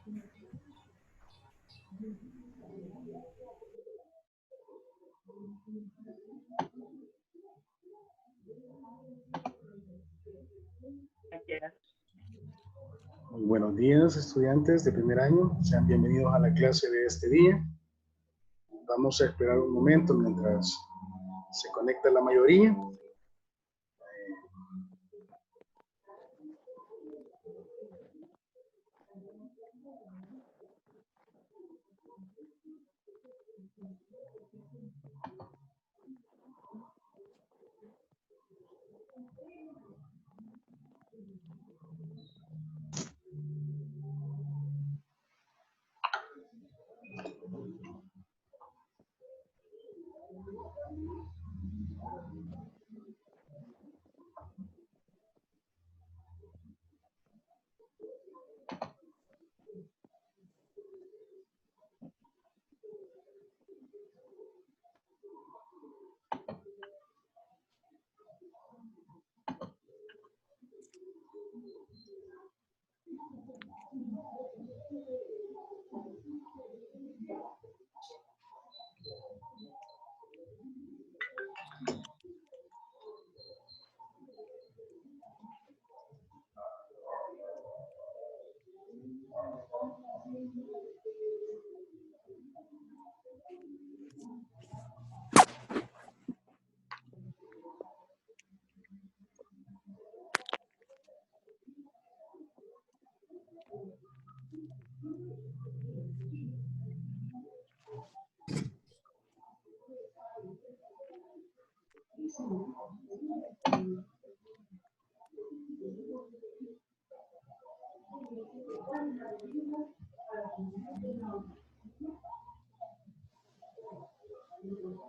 Muy buenos días, estudiantes de primer año. Sean bienvenidos a la clase de este día. Vamos a esperar un momento mientras se conecta la mayoría.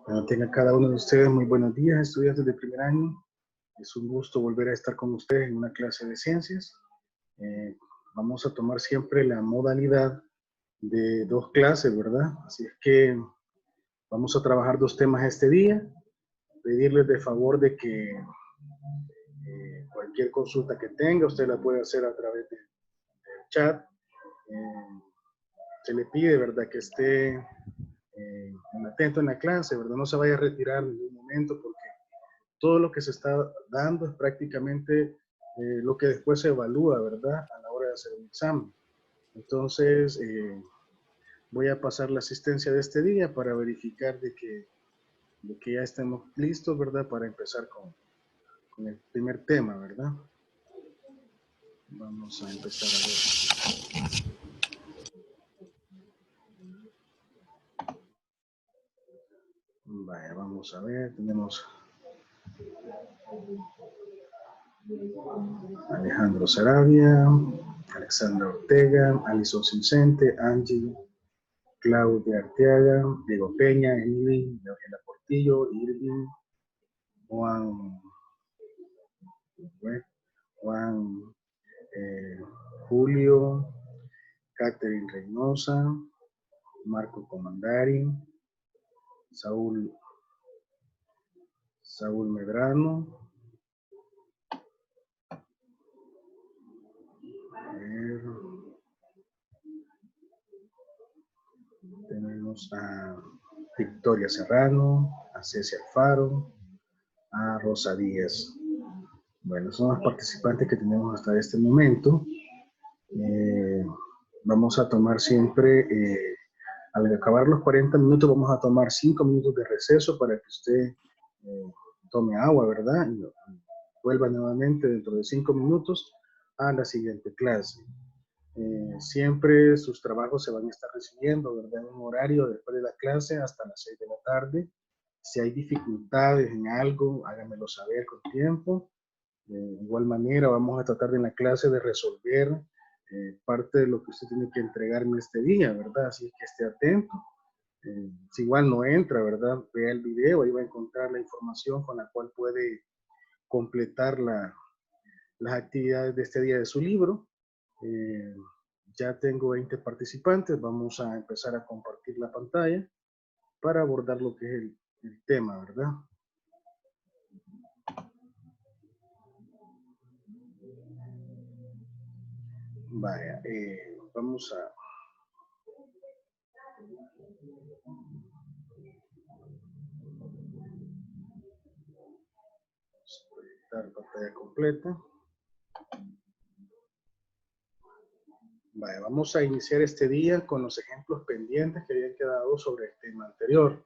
Bueno, tenga cada uno de ustedes muy buenos días, estudiantes de primer año. Es un gusto volver a estar con ustedes en una clase de ciencias. Vamos a tomar siempre la modalidad de 2 clases, ¿verdad? Así es que vamos a trabajar 2 temas este día. Pedirles de favor de que cualquier consulta que tenga, usted la puede hacer a través del chat. Se le pide, ¿verdad?, que esté atento en la clase, ¿verdad? No se vaya a retirar en ningún momento porque todo lo que se está dando es prácticamente lo que después se evalúa, ¿verdad?, a la hora de hacer un examen. Entonces, voy a pasar la asistencia de este día para verificar de que ya estemos listos, ¿verdad?, para empezar con el primer tema, ¿verdad? Vamos a empezar a ver. Vaya, vamos a ver, tenemos Alejandro Sarabia, Alexandra Ortega, Alison Cincente, Angie, Claudia Arteaga, Diego Peña, Emily, Eugenia Portillo, Irving, Juan Julio, Catherine Reynosa, Marco Comandari, Saúl Medrano, tenemos a Victoria Serrano, a Ceci Alfaro, a Rosa Díaz. Bueno, son los participantes que tenemos hasta este momento. Vamos a tomar siempre, al acabar los 40 minutos, vamos a tomar 5 minutos de receso para que usted tome agua, ¿verdad? Y vuelva nuevamente dentro de 5 minutos a la siguiente clase. Siempre sus trabajos se van a estar recibiendo, ¿verdad?, en un horario después de la clase hasta las 6 de la tarde. Si hay dificultades en algo, háganmelo saber con tiempo. De igual manera, vamos a tratar en la clase de resolver parte de lo que usted tiene que entregarme este día, ¿verdad? Así que esté atento. Si igual no entra, ¿verdad?, vea el video, ahí va a encontrar la información con la cual puede completar las actividades de este día de su libro. Ya tengo 20 participantes, vamos a empezar a compartir la pantalla para abordar lo que es el tema, ¿verdad? Vaya, vamos a Proyectar pantalla completa. Vale, vamos a iniciar este día con los ejemplos pendientes que habían quedado sobre el tema anterior.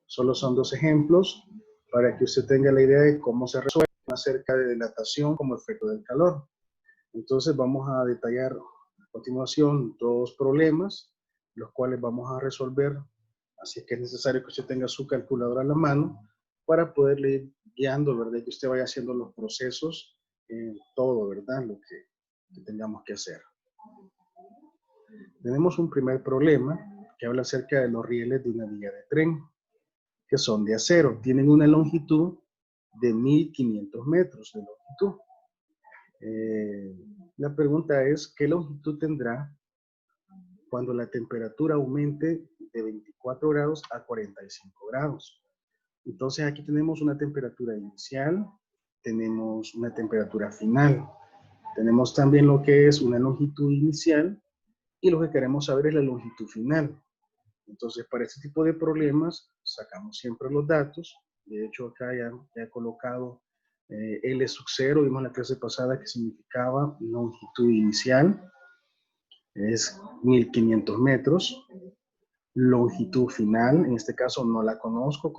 Solo son 2 ejemplos para que usted tenga la idea de cómo se resuelve acerca de dilatación como efecto del calor. Entonces vamos a detallar a continuación 2 problemas, los cuales vamos a resolver. Así que es necesario que usted tenga su calculadora a la mano para poderle ir guiando, ¿verdad? Y que usted vaya haciendo los procesos, todo, ¿verdad? Lo que tengamos que hacer. Tenemos un primer problema que habla acerca de los rieles de una vía de tren, que son de acero. Tienen una longitud de 1500 metros de longitud. La pregunta es, ¿qué longitud tendrá cuando la temperatura aumente de 24 grados a 45 grados? Entonces aquí tenemos una temperatura inicial, tenemos una temperatura final, tenemos también lo que es una longitud inicial y lo que queremos saber es la longitud final. Entonces para este tipo de problemas sacamos siempre los datos. De hecho acá ya he colocado L sub 0, vimos en la clase pasada que significaba longitud inicial, es 1500 metros. Longitud final, en este caso no la conozco,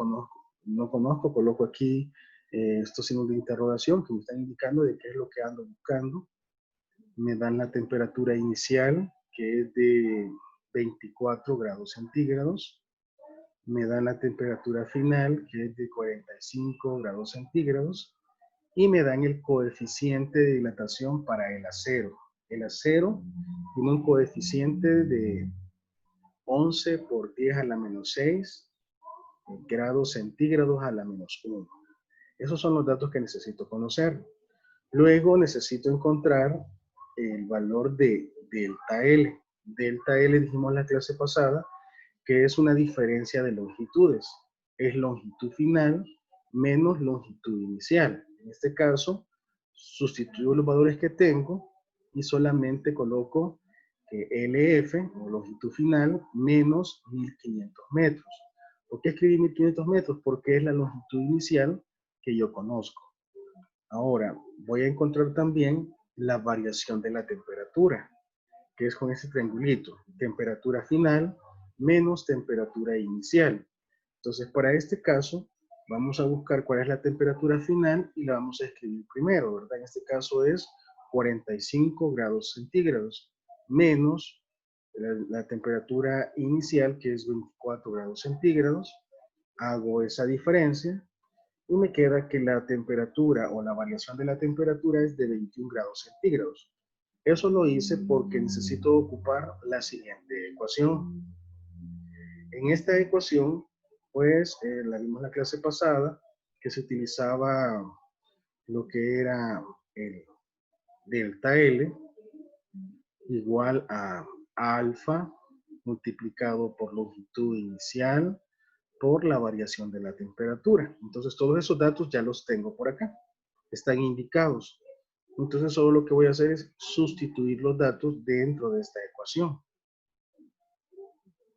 coloco aquí estos signos de interrogación que me están indicando de qué es lo que ando buscando. Me dan la temperatura inicial, que es de 24 grados centígrados. Me dan la temperatura final, que es de 45 grados centígrados. Y me dan el coeficiente de dilatación para el acero. El acero tiene un coeficiente de 11 por 10 a la menos 6 grados centígrados a la menos 1. Esos son los datos que necesito conocer. Luego necesito encontrar el valor de delta L. Delta L dijimos en la clase pasada que es una diferencia de longitudes. Es longitud final menos longitud inicial. En este caso, sustituyo los valores que tengo y solamente coloco LF, o longitud final, menos 1500 metros. ¿Por qué escribí 1500 metros? Porque es la longitud inicial que yo conozco. Ahora, voy a encontrar también la variación de la temperatura, que es con ese triangulito. Temperatura final menos temperatura inicial. Entonces, para este caso, vamos a buscar cuál es la temperatura final y la vamos a escribir primero, ¿verdad? En este caso es 45 grados centígrados menos la temperatura inicial, que es 24 grados centígrados. Hago esa diferencia y me queda que la temperatura o la variación de la temperatura es de 21 grados centígrados. Eso lo hice porque necesito ocupar la siguiente ecuación. En esta ecuación, pues, la vimos en la clase pasada, que se utilizaba lo que era el delta L igual a alfa multiplicado por longitud inicial por la variación de la temperatura. Entonces todos esos datos ya los tengo por acá, están indicados. Entonces solo lo que voy a hacer es sustituir los datos dentro de esta ecuación.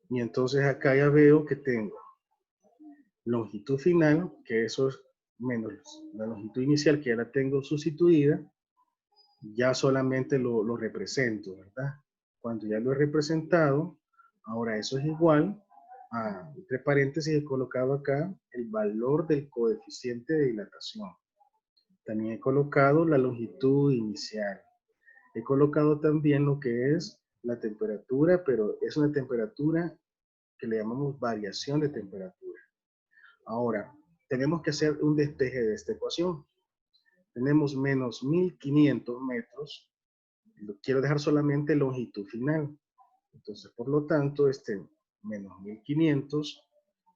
Y entonces acá ya veo que tengo longitud final, que eso es menos la longitud inicial, que ya la tengo sustituida, ya solamente lo represento, ¿verdad? Cuando ya lo he representado, ahora eso es igual a, entre paréntesis, he colocado acá el valor del coeficiente de dilatación. También he colocado la longitud inicial. He colocado también lo que es la temperatura, pero es una temperatura que le llamamos variación de temperatura. Ahora, tenemos que hacer un despeje de esta ecuación. Tenemos menos 1500 metros. Quiero dejar solamente longitud final. Entonces, por lo tanto, este menos 1500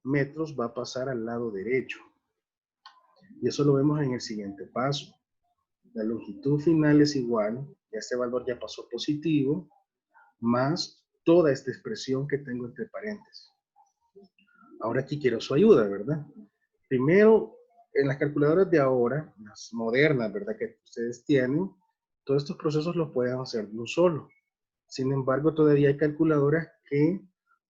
metros va a pasar al lado derecho. Y eso lo vemos en el siguiente paso. La longitud final es igual, ya este valor ya pasó positivo, más toda esta expresión que tengo entre paréntesis. Ahora aquí quiero su ayuda, ¿verdad? Primero, en las calculadoras de ahora, las modernas, ¿verdad? Que ustedes tienen, todos estos procesos los pueden hacer de un solo. Sin embargo, todavía hay calculadoras que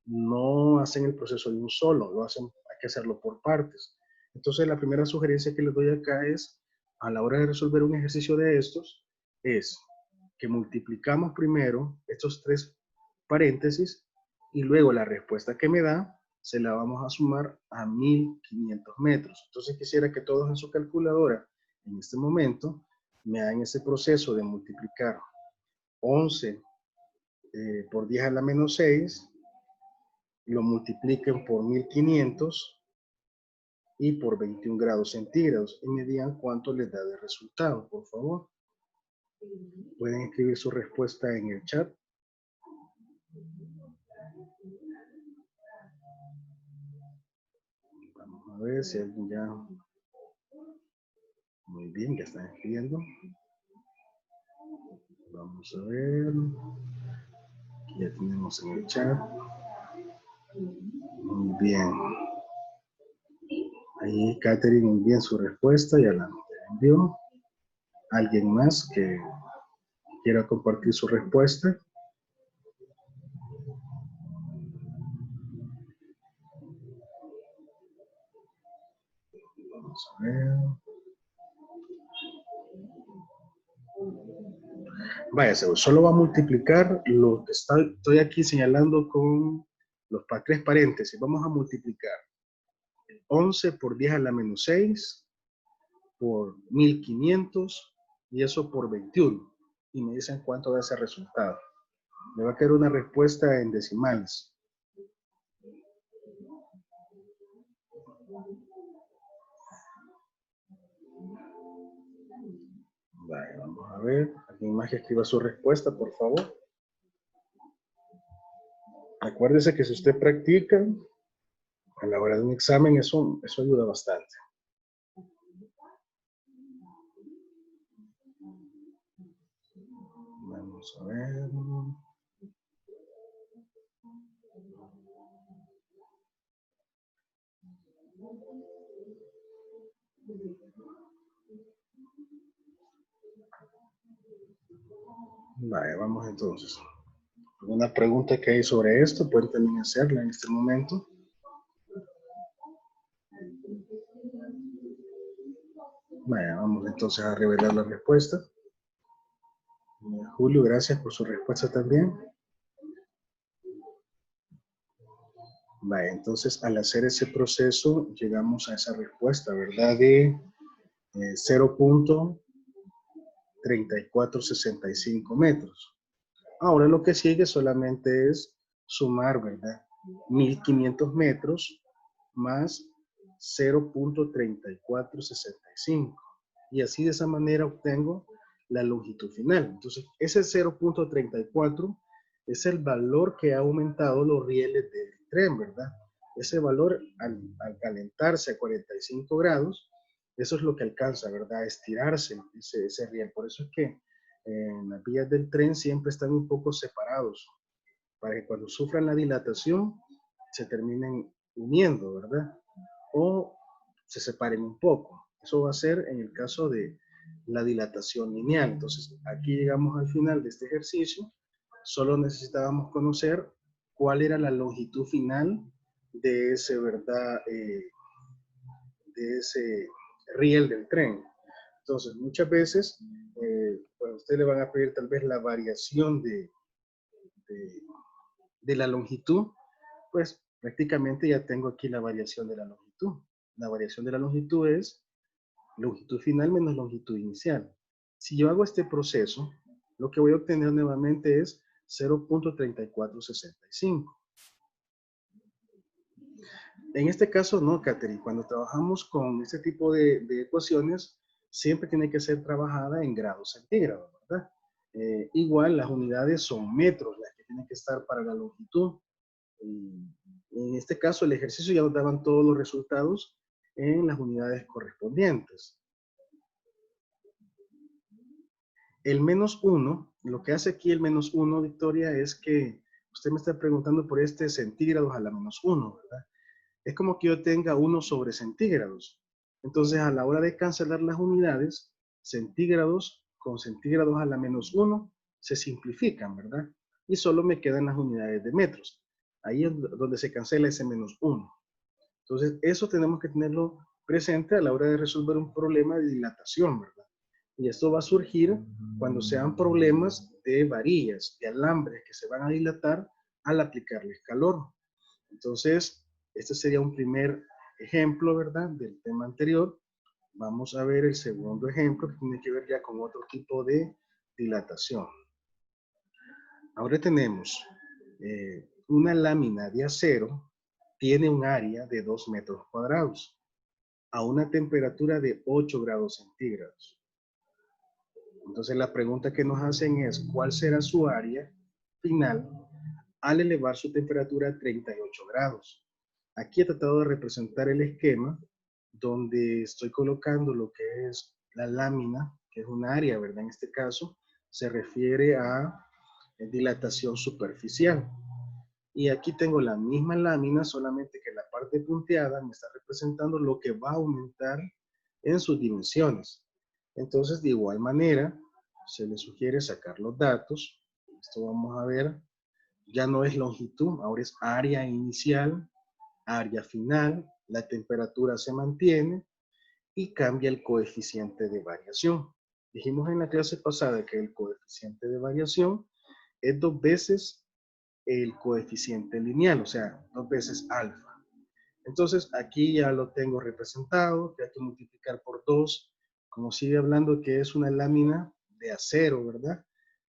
no hacen el proceso de un solo, hay que hacerlo por partes. Entonces, la primera sugerencia que les doy acá es, a la hora de resolver un ejercicio de estos, es que multiplicamos primero estos tres paréntesis y luego la respuesta que me da se la vamos a sumar a 1500 metros. Entonces, quisiera que todos en su calculadora, en este momento, me hagan ese proceso de multiplicar 11 por 10 a la menos 6, lo multipliquen por 1500 y por 21 grados centígrados y me digan cuánto les da de resultado, por favor. Pueden escribir su respuesta en el chat. Vamos a ver si alguien ya... Muy bien, ya están escribiendo. Vamos a ver. Ya tenemos en el chat. Muy bien. Ahí Catherine envió su respuesta, ya la envió. ¿Alguien más que quiera compartir su respuesta? Vamos a ver. Vaya, solo va a multiplicar lo que estoy aquí señalando con los tres paréntesis. Vamos a multiplicar 11 por 10 a la menos 6 por 1500 y eso por 21. Y me dicen cuánto da ese resultado. Me va a quedar una respuesta en decimales. Vale, vamos a ver. Alguien más que escriba su respuesta, por favor. Acuérdese que si usted practica a la hora de un examen, eso ayuda bastante. Vamos a ver. Vale, vamos entonces. ¿Alguna pregunta que hay sobre esto? Pueden también hacerla en este momento. Vale, vamos entonces a revelar la respuesta. Julio, gracias por su respuesta también. Vale, entonces al hacer ese proceso llegamos a esa respuesta, ¿verdad? De 0.3465 metros. Ahora lo que sigue solamente es sumar, ¿verdad? 1500 metros más 0.3465. Y así de esa manera obtengo la longitud final. Entonces, ese 0.34 es el valor que ha aumentado los rieles del tren, ¿verdad? Ese valor, al calentarse a 45 grados, eso es lo que alcanza, ¿verdad? A estirarse ese riel. Por eso es que en las vías del tren siempre están un poco separados, para que cuando sufran la dilatación se terminen uniendo, ¿verdad? O se separen un poco. Eso va a ser en el caso de la dilatación lineal. Entonces, aquí llegamos al final de este ejercicio. Solo necesitábamos conocer cuál era la longitud final de ese, ¿verdad? De ese riel del tren. Entonces, muchas veces, pues a usted le van a pedir tal vez la variación de la longitud, pues prácticamente ya tengo aquí la variación de la longitud. La variación de la longitud es longitud final menos longitud inicial. Si yo hago este proceso, lo que voy a obtener nuevamente es 0.3465. En este caso no, Catherine, cuando trabajamos con este tipo de ecuaciones, siempre tiene que ser trabajada en grados centígrados, ¿verdad? Igual las unidades son metros, las que tienen que estar para la longitud. En este caso, el ejercicio ya nos daban todos los resultados en las unidades correspondientes. El menos 1, lo que hace aquí el menos 1, Victoria, es que usted me está preguntando por este centígrados a la menos 1, ¿verdad? Es como que yo tenga 1 sobre centígrados. Entonces, a la hora de cancelar las unidades, centígrados con centígrados a la menos 1 se simplifican, ¿verdad? Y solo me quedan las unidades de metros. Ahí es donde se cancela ese menos 1. Entonces, eso tenemos que tenerlo presente a la hora de resolver un problema de dilatación, ¿verdad? Y esto va a surgir cuando sean problemas de varillas, de alambres que se van a dilatar al aplicarles calor. Entonces, este sería un primer ejemplo, ¿verdad?, del tema anterior. Vamos a ver el segundo ejemplo que tiene que ver ya con otro tipo de dilatación. Ahora tenemos una lámina de acero, tiene un área de 2 metros cuadrados a una temperatura de 8 grados centígrados. Entonces la pregunta que nos hacen es, ¿cuál será su área final al elevar su temperatura a 38 grados? Aquí he tratado de representar el esquema donde estoy colocando lo que es la lámina, que es un área, ¿verdad? En este caso se refiere a dilatación superficial. Y aquí tengo la misma lámina, solamente que la parte punteada me está representando lo que va a aumentar en sus dimensiones. Entonces, de igual manera, se le sugiere sacar los datos. Esto vamos a ver, ya no es longitud, ahora es área inicial, área final, la temperatura se mantiene y cambia el coeficiente de variación. Dijimos en la clase pasada que el coeficiente de variación es 2 veces el coeficiente lineal, o sea, 2 veces alfa. Entonces, aquí ya lo tengo representado, que hay que multiplicar por 2, como sigue hablando que es una lámina de acero, ¿verdad?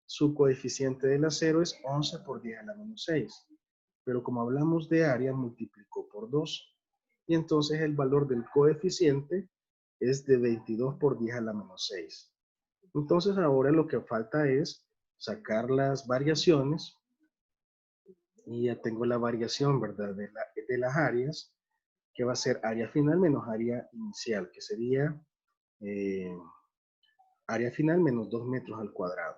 Su coeficiente del acero es 11 por 10 a la menos 6. Pero como hablamos de área, multiplicó por 2. Y entonces el valor del coeficiente es de 22 por 10 a la menos 6. Entonces ahora lo que falta es sacar las variaciones. Y ya tengo la variación, ¿verdad? De las áreas, que va a ser área final menos área inicial, que sería eh, área final menos 2 metros al cuadrado.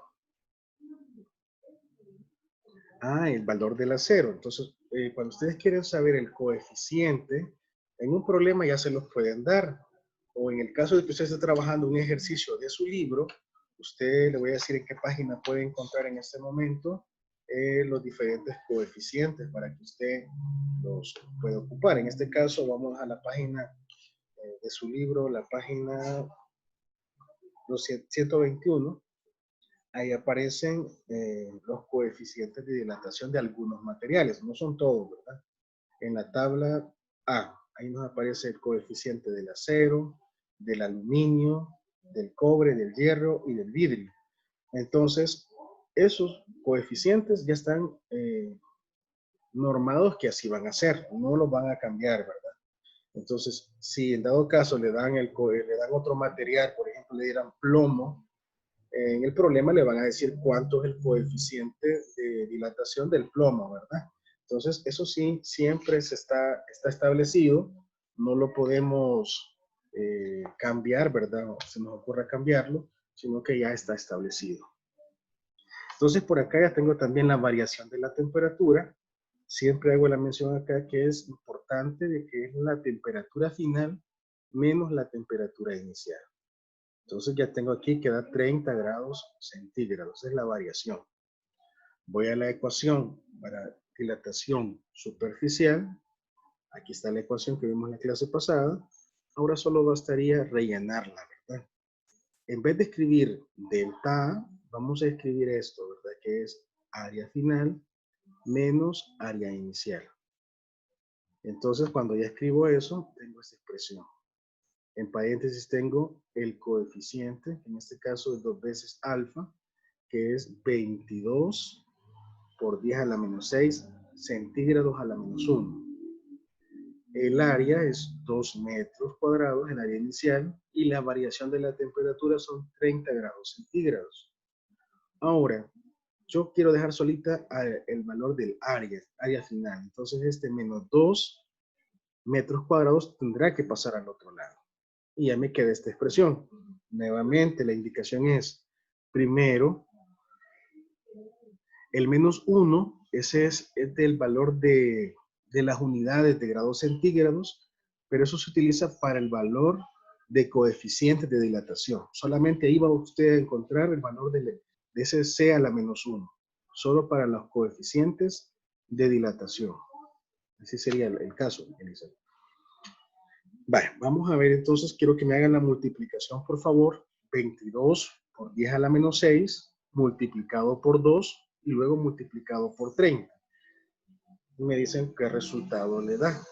El valor del acero. Entonces, cuando ustedes quieren saber el coeficiente, en un problema ya se los pueden dar. O en el caso de que usted esté trabajando un ejercicio de su libro, usted le voy a decir en qué página puede encontrar en este momento los diferentes coeficientes para que usted los pueda ocupar. En este caso, vamos a la página de su libro, la página 121. Ahí aparecen los coeficientes de dilatación de algunos materiales, no son todos, ¿verdad? En la tabla A, ahí nos aparece el coeficiente del acero, del aluminio, del cobre, del hierro y del vidrio. Entonces, esos coeficientes ya están normados que así van a ser, no los van a cambiar, ¿verdad? Entonces, si en dado caso le dan otro material, por ejemplo, le dieran plomo, en el problema le van a decir cuánto es el coeficiente de dilatación del plomo, ¿verdad? Entonces, eso sí, siempre está establecido, no lo podemos cambiar, ¿verdad? O se nos ocurra cambiarlo, sino que ya está establecido. Entonces, por acá ya tengo también la variación de la temperatura. Siempre hago la mención acá que es importante de que es la temperatura final menos la temperatura inicial. Entonces ya tengo aquí que da 30 grados centígrados, es la variación. Voy a la ecuación para dilatación superficial. Aquí está la ecuación que vimos en la clase pasada. Ahora solo bastaría rellenarla, ¿verdad? En vez de escribir delta A, vamos a escribir esto, ¿verdad? Que es área final menos área inicial. Entonces, cuando ya escribo eso, tengo esta expresión. En paréntesis tengo el coeficiente, en este caso es 2 veces alfa, que es 22 por 10 a la menos 6 centígrados a la menos 1. El área es 2 metros cuadrados, el área inicial, y la variación de la temperatura son 30 grados centígrados. Ahora, yo quiero dejar solita el valor del área final. Entonces, este menos 2 metros cuadrados tendrá que pasar al otro lado. Y ya me queda esta expresión. Nuevamente, la indicación es, primero, el menos 1, ese es del valor de las unidades de grados centígrados, pero eso se utiliza para el valor de coeficientes de dilatación. Solamente ahí va usted a encontrar el valor de ese C a la menos 1, solo para los coeficientes de dilatación. Ese sería el caso, Elizabeth. Vale, vamos a ver entonces, quiero que me hagan la multiplicación, por favor. 22 por 10 a la menos 6, multiplicado por 2 y luego multiplicado por 30. Y me dicen qué resultado le da.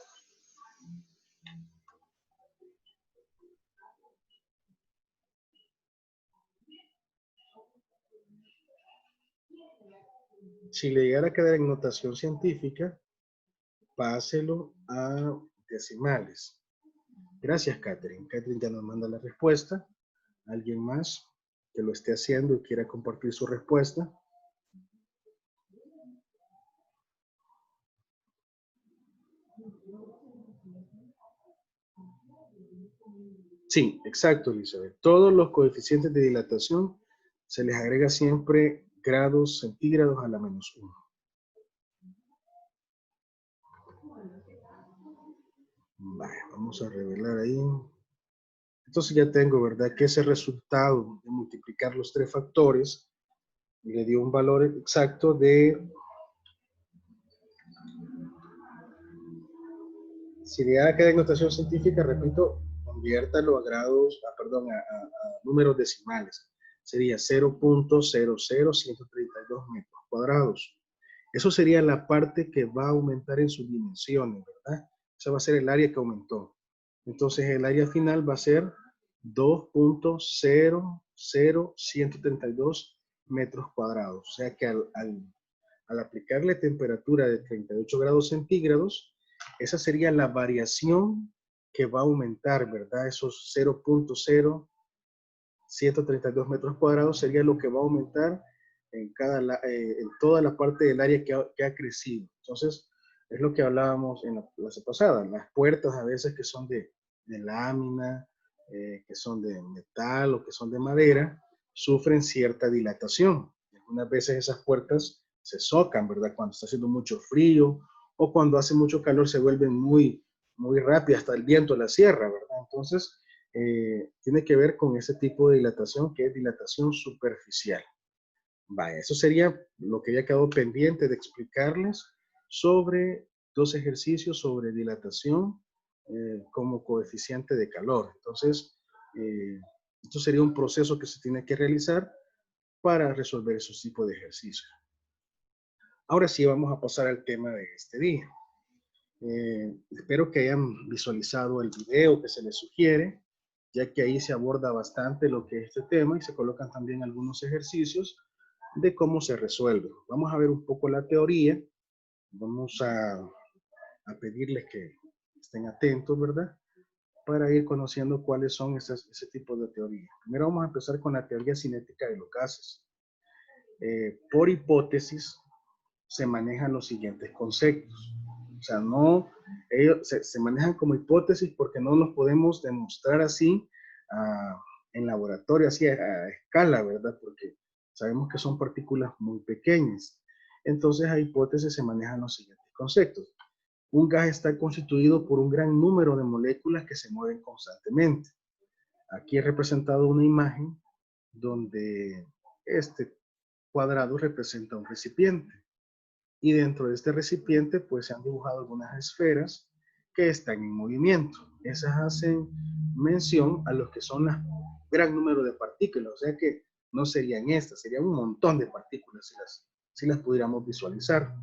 Si le llegara a quedar en notación científica, páselo a decimales. Gracias, Catherine. Catherine ya nos manda la respuesta. ¿Alguien más que lo esté haciendo y quiera compartir su respuesta? Sí, exacto, Elizabeth. Todos los coeficientes de dilatación se les agrega siempre grados centígrados a la menos 1. Vale, vamos a revelar ahí. Entonces ya tengo, ¿verdad? Que ese resultado de multiplicar los tres factores le dio un valor exacto de, si le da que notación científica, repito, conviértalo a grados, a números decimales. Sería 0.00132 metros cuadrados. Eso sería la parte que va a aumentar en sus dimensiones, ¿verdad? Ese va a ser el área que aumentó. Entonces el área final va a ser 2.00132 metros cuadrados. O sea que al aplicarle temperatura de 38 grados centígrados, esa sería la variación que va a aumentar, ¿verdad? Esos 0.0132 metros cuadrados sería lo que va a aumentar en toda la parte del área que ha crecido. Entonces, es lo que hablábamos en la clase pasada. Las puertas a veces que son de lámina, que son de metal o que son de madera, sufren cierta dilatación. Algunas veces esas puertas se socan, ¿verdad? Cuando está haciendo mucho frío o cuando hace mucho calor se vuelven muy rápidas, hasta el viento la cierra, ¿verdad? Entonces, tiene que ver con ese tipo de dilatación que es dilatación superficial. Vaya, eso sería lo que había quedado pendiente de explicarles sobre dos ejercicios sobre dilatación como coeficiente de calor. Entonces, esto sería un proceso que se tiene que realizar para resolver esos tipos de ejercicios. Ahora sí vamos a pasar al tema de este día. Espero que hayan visualizado el video que se les sugiere, ya que ahí se aborda bastante lo que es este tema y se colocan también algunos ejercicios de cómo se resuelve. Vamos a ver un poco la teoría. Vamos a pedirles que estén atentos, ¿verdad? Para ir conociendo cuáles son ese tipo de teorías. Primero vamos a empezar con la teoría cinética de los gases. Por hipótesis, se manejan los siguientes conceptos. O sea, ellos se manejan como hipótesis porque no los podemos demostrar así en laboratorio, así a escala, ¿verdad? Porque sabemos que son partículas muy pequeñas. Entonces, a hipótesis se manejan los siguientes conceptos. Un gas está constituido por un gran número de moléculas que se mueven constantemente. Aquí he representado una imagen donde este cuadrado representa un recipiente. Y dentro de este recipiente pues se han dibujado algunas esferas que están en movimiento. Esas hacen mención a los que son un gran número de partículas, o sea que no serían estas, serían un montón de partículas si las pudiéramos visualizar.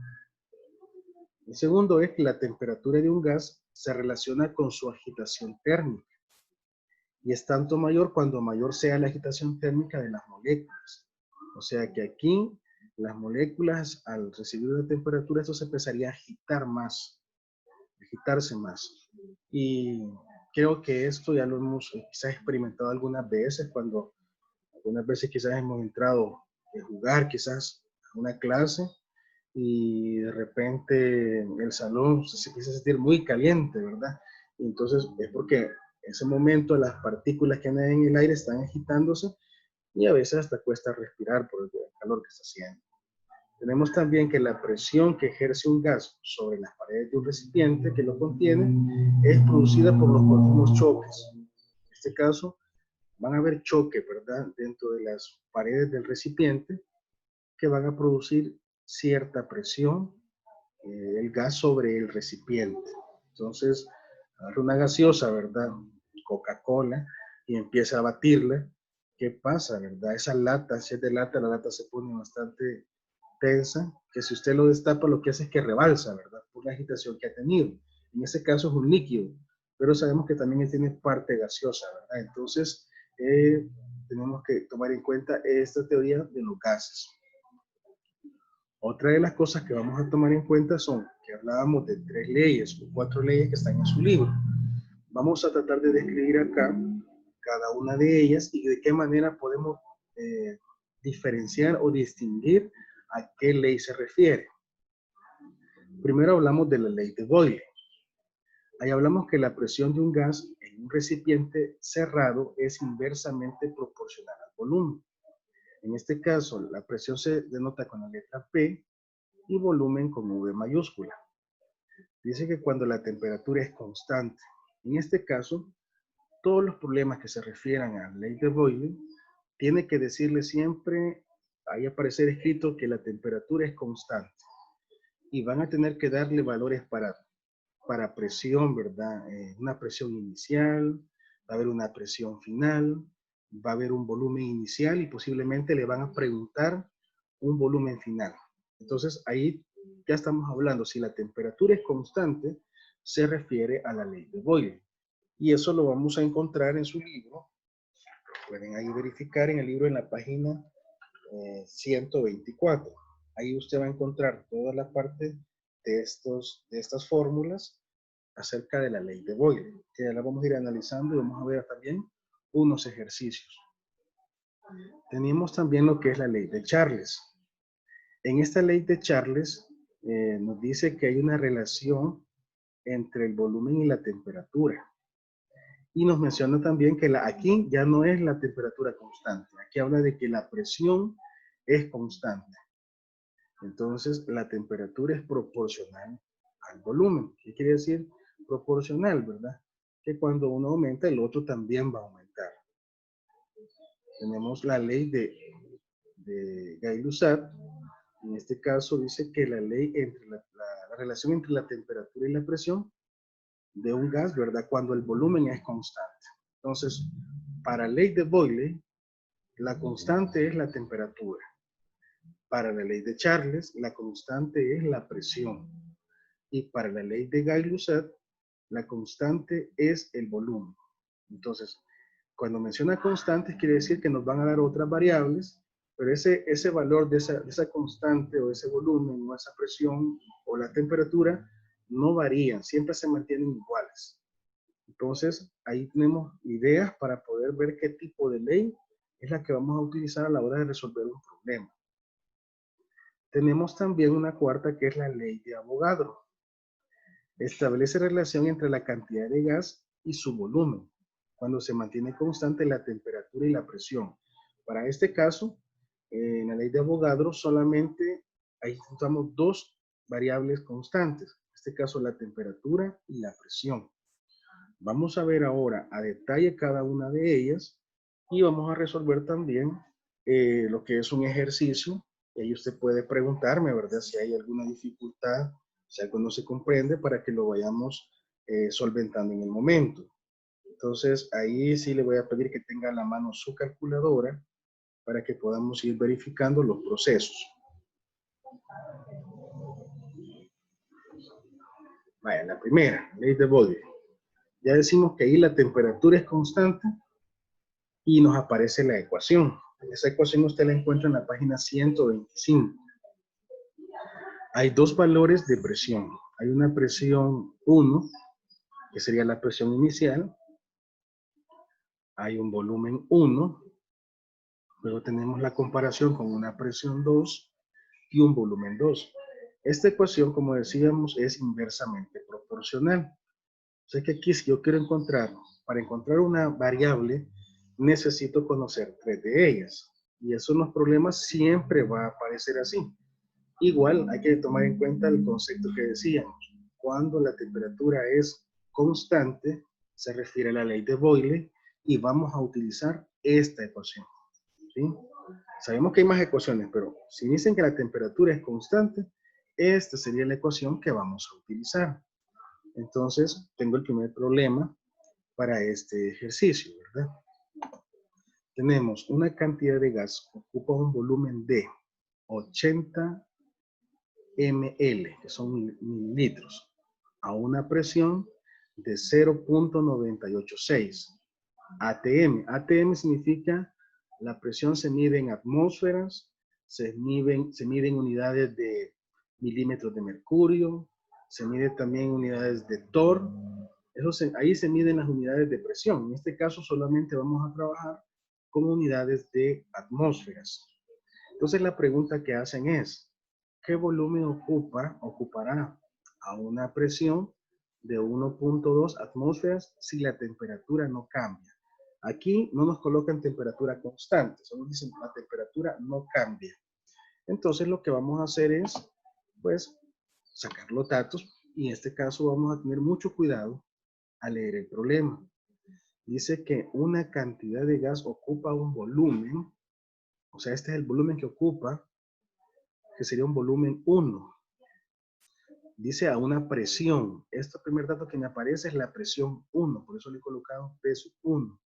El segundo es que la temperatura de un gas se relaciona con su agitación térmica y es tanto mayor cuando mayor sea la agitación térmica de las moléculas. O sea que aquí las moléculas al recibir una temperatura, esto se empezaría a agitar más, agitarse más. Y creo que esto ya lo hemos quizás experimentado algunas veces, algunas veces quizás hemos entrado a jugar quizás a una clase y de repente el salón se empieza a sentir muy caliente, ¿verdad? Y entonces es porque en ese momento las partículas que andan en el aire están agitándose y a veces hasta cuesta respirar por el calor que está haciendo. Tenemos también que la presión que ejerce un gas sobre las paredes de un recipiente que lo contiene es producida por los continuos choques. En este caso, van a haber choques, ¿verdad?, dentro de las paredes del recipiente que van a producir cierta presión el gas sobre el recipiente. Entonces, agarra una gaseosa, ¿verdad? Coca-Cola, y empieza a batirla. ¿Qué pasa, verdad? Esa lata, si es de lata, la lata se pone bastante tensa, que si usted lo destapa, lo que hace es que rebalsa, ¿verdad? Por la agitación que ha tenido. En ese caso es un líquido, pero sabemos que también tiene parte gaseosa, ¿verdad? Entonces, tenemos que tomar en cuenta esta teoría de los gases. Otra de las cosas que vamos a tomar en cuenta son que hablábamos de 3 leyes o 4 leyes que están en su libro. Vamos a tratar de describir acá cada una de ellas y de qué manera podemos diferenciar o distinguir a qué ley se refiere. Primero hablamos de la ley de Boyle. Ahí hablamos que la presión de un gas en un recipiente cerrado es inversamente proporcional al volumen. En este caso, la presión se denota con la letra P y volumen con V mayúscula. Dice que cuando la temperatura es constante, en este caso, todos los problemas que se refieran a la ley de Boyle, tiene que decirle siempre, ahí aparecer escrito que la temperatura es constante. Y van a tener que darle valores para presión, ¿verdad? Una presión inicial, va a haber una presión final, va a haber un volumen inicial y posiblemente le van a preguntar un volumen final. Entonces ahí ya estamos hablando, si la temperatura es constante, se refiere a la ley de Boyle. Y eso lo vamos a encontrar en su libro. Pueden ahí verificar en el libro en la página 124. Ahí usted va a encontrar toda la parte de estas fórmulas acerca de la ley de Boyle, que ya la vamos a ir analizando y vamos a ver también unos ejercicios. Tenemos también lo que es la ley de Charles. En esta ley de Charles nos dice que hay una relación entre el volumen y la temperatura. Y nos menciona también que aquí ya no es la temperatura constante. Aquí habla de que la presión es constante. Entonces, la temperatura es proporcional al volumen. ¿Qué quiere decir proporcional, verdad? Que cuando uno aumenta, el otro también va a aumentar. Tenemos la ley de Gay-Lussac. En este caso dice que la ley entre la relación entre la temperatura y la presión de un gas, ¿verdad? Cuando el volumen es constante. Entonces, para la ley de Boyle, la constante es la temperatura. Para la ley de Charles, la constante es la presión. Y para la ley de Gay-Lussac, la constante es el volumen. Entonces, cuando menciona constantes, quiere decir que nos van a dar otras variables, pero ese valor de esa constante o ese volumen o esa presión o la temperatura no varían, siempre se mantienen iguales. Entonces, ahí tenemos ideas para poder ver qué tipo de ley es la que vamos a utilizar a la hora de resolver un problema. Tenemos también una cuarta que es la ley de Avogadro. Establece relación entre la cantidad de gas y su volumen, cuando se mantiene constante la temperatura y la presión. Para este caso, en la ley de Avogadro solamente ahí usamos dos variables constantes, en este caso la temperatura y la presión. Vamos a ver ahora a detalle cada una de ellas y vamos a resolver también lo que es un ejercicio. Y ahí usted puede preguntarme, ¿verdad? Si hay alguna dificultad, si algo no se comprende, para que lo vayamos solventando en el momento. Entonces, ahí sí le voy a pedir que tenga a la mano su calculadora para que podamos ir verificando los procesos. Vaya, la primera, ley de Boyle. Ya decimos que ahí la temperatura es constante y nos aparece la ecuación. Esa ecuación usted la encuentra en la página 125. Hay dos valores de presión. Hay una presión 1, que sería la presión inicial. Hay un volumen 1. Luego tenemos la comparación con una presión 2 y un volumen 2. Esta ecuación, como decíamos, es inversamente proporcional. O sea que aquí si yo quiero para encontrar una variable, necesito conocer 3 de ellas. Y eso en los problemas siempre va a aparecer así. Igual hay que tomar en cuenta el concepto que decíamos. Cuando la temperatura es constante, se refiere a la ley de Boyle y vamos a utilizar esta ecuación. ¿Sí? Sabemos que hay más ecuaciones, pero si dicen que la temperatura es constante, esta sería la ecuación que vamos a utilizar. Entonces, tengo el primer problema para este ejercicio, ¿verdad? Tenemos una cantidad de gas que ocupa un volumen de 80 ml, que son mililitros, a una presión de 0.986 atm. atm significa la presión se mide en atmósferas, se mide en unidades de milímetros de mercurio, se mide también en unidades de torr. Ahí se miden las unidades de presión. En este caso solamente vamos a trabajar con unidades de atmósferas. Entonces la pregunta que hacen es, ¿qué volumen ocupará a una presión de 1.2 atmósferas si la temperatura no cambia? Aquí no nos colocan temperatura constante, solo dicen la temperatura no cambia. Entonces lo que vamos a hacer es, pues, sacar los datos y en este caso vamos a tener mucho cuidado al leer el problema. Dice que una cantidad de gas ocupa un volumen, o sea, este es el volumen que ocupa, que sería un volumen 1. Dice a una presión. Este primer dato que me aparece es la presión 1, por eso le he colocado peso 1.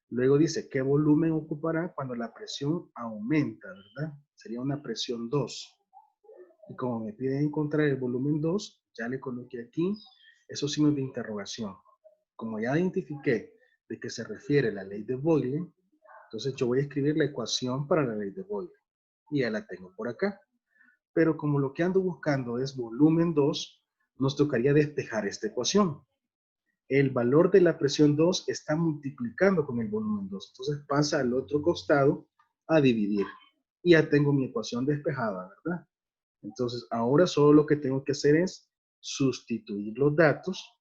Luego dice, ¿qué volumen ocupará cuando la presión aumenta, verdad? Sería una presión 2. Y como me piden encontrar el volumen 2, ya le coloqué aquí esos signos de interrogación. Como ya identifiqué de qué se refiere la ley de Boyle, entonces yo voy a escribir la ecuación para la ley de Boyle. Y ya la tengo por acá. Pero como lo que ando buscando es volumen 2, nos tocaría despejar esta ecuación. El valor de la presión 2 está multiplicando con el volumen 2. Entonces pasa al otro costado a dividir. Y ya tengo mi ecuación despejada, ¿verdad? Entonces ahora solo lo que tengo que hacer es sustituir los datos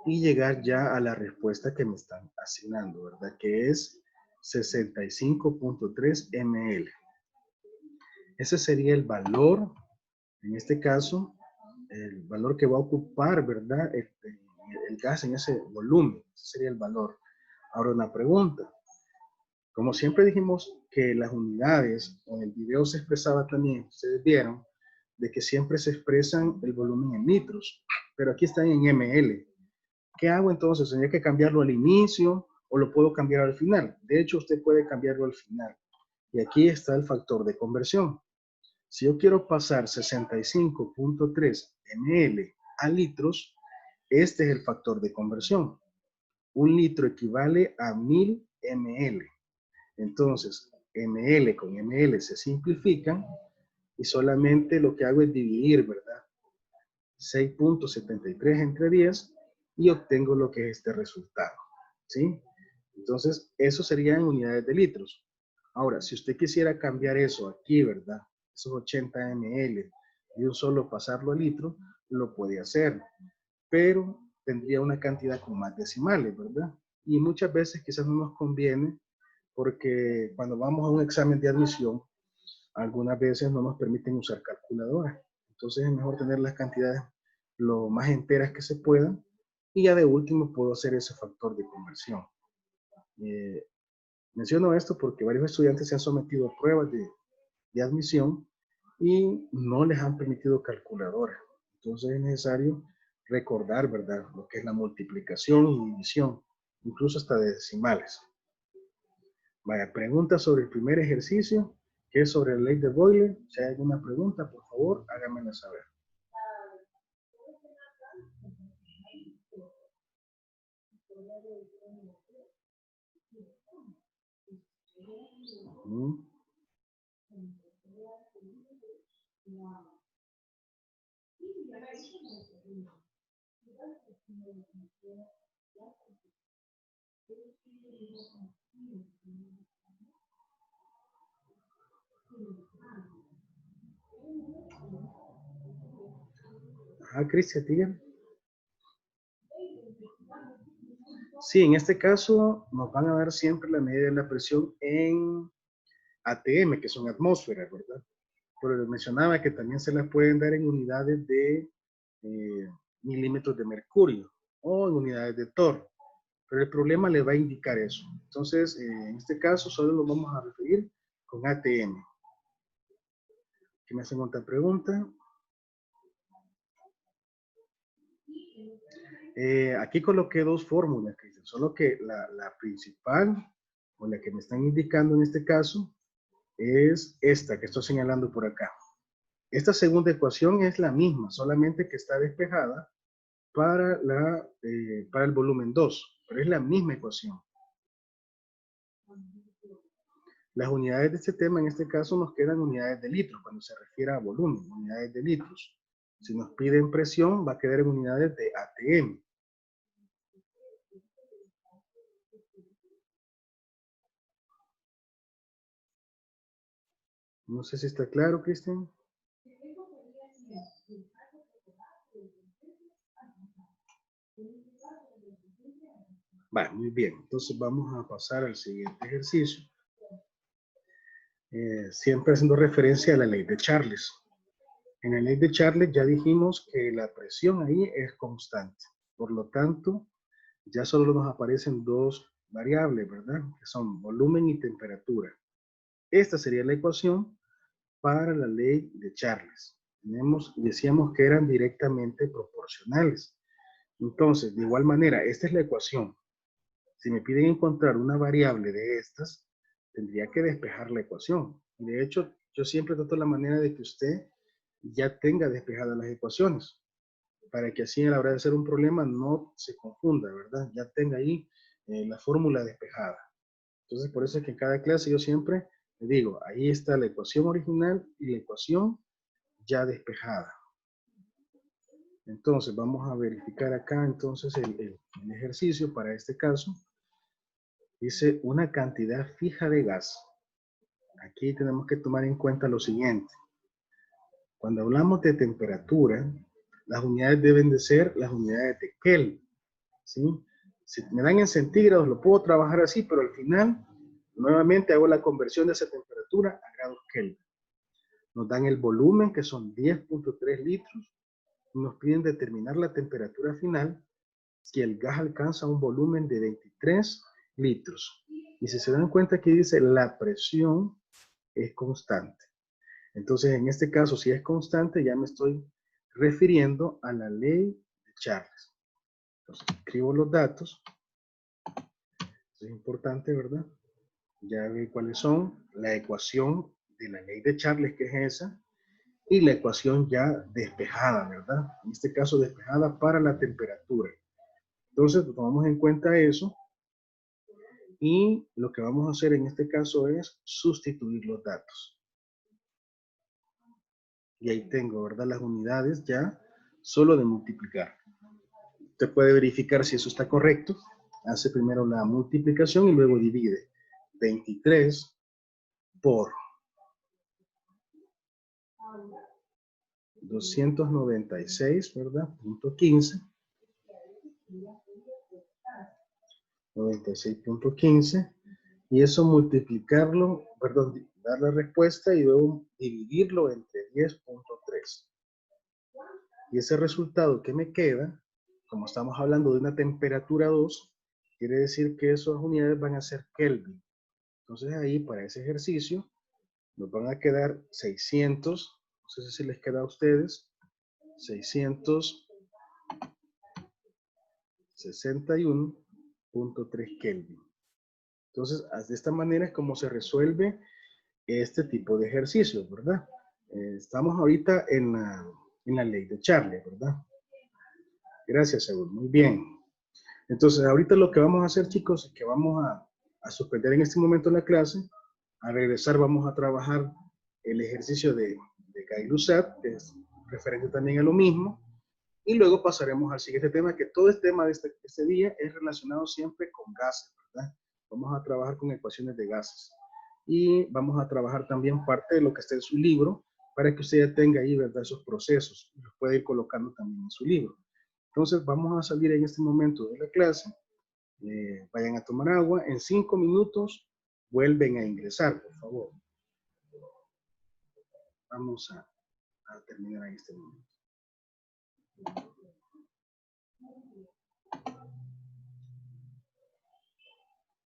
y llegar ya a la respuesta que me están asignando, ¿verdad? Que es 65.3 ml. Ese sería el valor, en este caso, el valor que va a ocupar, ¿verdad? El gas en ese volumen. Ese sería el valor. Ahora una pregunta. Como siempre dijimos que las unidades, en el video se expresaba también, ustedes vieron, de que siempre se expresan el volumen en litros, pero aquí están en ml. ¿Qué hago entonces? ¿Tendría que cambiarlo al inicio o lo puedo cambiar al final? De hecho, usted puede cambiarlo al final. Y aquí está el factor de conversión. Si yo quiero pasar 65.3 ml a litros, este es el factor de conversión. Un litro equivale a 1000 ml. Entonces, ml con ml se simplifican y solamente lo que hago es dividir, ¿verdad? 6.73 entre 10 y obtengo lo que es este resultado, ¿sí? Entonces, eso sería en unidades de litros. Ahora, si usted quisiera cambiar eso aquí, ¿verdad? Esos 80 ml de un solo pasarlo a litro, lo puede hacer, pero tendría una cantidad con más decimales, ¿verdad? Y muchas veces quizás no nos conviene porque cuando vamos a un examen de admisión, algunas veces no nos permiten usar calculadora. Entonces es mejor tener las cantidades lo más enteras que se puedan y ya de último puedo hacer ese factor de conversión. Menciono esto porque varios estudiantes se han sometido a pruebas de admisión y no les han permitido calculadora. Entonces es necesario recordar, ¿verdad? Lo que es la multiplicación y división, incluso hasta de decimales. Vaya, pregunta sobre el primer ejercicio, que es sobre la ley de Boyle. Si hay alguna pregunta, por favor, háganmela saber. Cristian, dígame. Sí, en este caso nos van a dar siempre la medida de la presión en ATM, que son atmósferas, ¿verdad? Pero les mencionaba que también se las pueden dar en unidades de milímetros de mercurio o en unidades de torr. Pero el problema le va a indicar eso. Entonces, en este caso solo lo vamos a referir con ATM. ¿Qué me hacen otra pregunta? Aquí coloqué dos fórmulas, Cristian, solo que la principal, o la que me están indicando en este caso, es esta que estoy señalando por acá. Esta segunda ecuación es la misma, solamente que está despejada para el volumen 2, pero es la misma ecuación. Las unidades de este tema, en este caso, nos quedan unidades de litros, cuando se refiere a volumen, unidades de litros. Si nos piden presión, va a quedar en unidades de ATM. No sé si está claro, Cristian. Va, muy bien. Entonces vamos a pasar al siguiente ejercicio. Siempre haciendo referencia a la ley de Charles. En la ley de Charles ya dijimos que la presión ahí es constante. Por lo tanto, ya solo nos aparecen dos variables, ¿verdad? Que son volumen y temperatura. Esta sería la ecuación para la ley de Charles. Decíamos que eran directamente proporcionales. Entonces, de igual manera, esta es la ecuación. Si me piden encontrar una variable de estas, tendría que despejar la ecuación. Y de hecho, yo siempre trato la manera de que usted ya tenga despejadas las ecuaciones, para que así a la hora de hacer un problema no se confunda, ¿verdad? Ya tenga ahí la fórmula despejada. Entonces, por eso es que en cada clase yo siempre le digo, ahí está la ecuación original y la ecuación ya despejada. Entonces, vamos a verificar acá entonces el ejercicio para este caso. Dice una cantidad fija de gas. Aquí tenemos que tomar en cuenta lo siguiente. Cuando hablamos de temperatura, las unidades deben de ser las unidades de Kelvin, ¿sí? Si me dan en centígrados, lo puedo trabajar así, pero al final, nuevamente hago la conversión de esa temperatura a grados Kelvin. Nos dan el volumen, que son 10.3 litros, y nos piden determinar la temperatura final si el gas alcanza un volumen de 23 litros. Y si se dan cuenta, aquí dice la presión es constante. Entonces, en este caso, si es constante, ya me estoy refiriendo a la ley de Charles. Entonces, escribo los datos. Eso es importante, ¿verdad? Ya ve cuáles son. La ecuación de la ley de Charles, que es esa, y la ecuación ya despejada, ¿verdad? En este caso, despejada para la temperatura. Entonces, tomamos en cuenta eso. Y lo que vamos a hacer en este caso es sustituir los datos. Y ahí tengo, ¿verdad? Las unidades ya solo de multiplicar. Usted puede verificar si eso está correcto. Hace primero la multiplicación y luego divide. 23 por 296, ¿verdad? Punto 15. 96.15. Y eso multiplicarlo, perdón, dar la respuesta y luego dividirlo entre 10.3. Y ese resultado que me queda, como estamos hablando de una temperatura 2, quiere decir que esas unidades van a ser Kelvin. Entonces ahí para ese ejercicio nos van a quedar 600, no sé si les queda a ustedes, 661.3 Kelvin. Entonces, de esta manera es como se resuelve este tipo de ejercicios, ¿verdad? Estamos ahorita en la ley de Charles, ¿verdad? Gracias, Saúl. Muy bien. Entonces, ahorita lo que vamos a hacer, chicos, es que vamos a suspender en este momento la clase. A regresar vamos a trabajar el ejercicio de Gay-Lussac, que es referente también a lo mismo. Y luego pasaremos al siguiente tema, que todo este tema de este día es relacionado siempre con gases, ¿verdad? Vamos a trabajar con ecuaciones de gases. Y vamos a trabajar también parte de lo que está en su libro, para que usted ya tenga ahí, ¿verdad? Esos procesos. Y los puede ir colocando también en su libro. Entonces, vamos a salir en este momento de la clase. Vayan a tomar agua. En 5 minutos vuelven a ingresar, por favor. Vamos a terminar en este momento.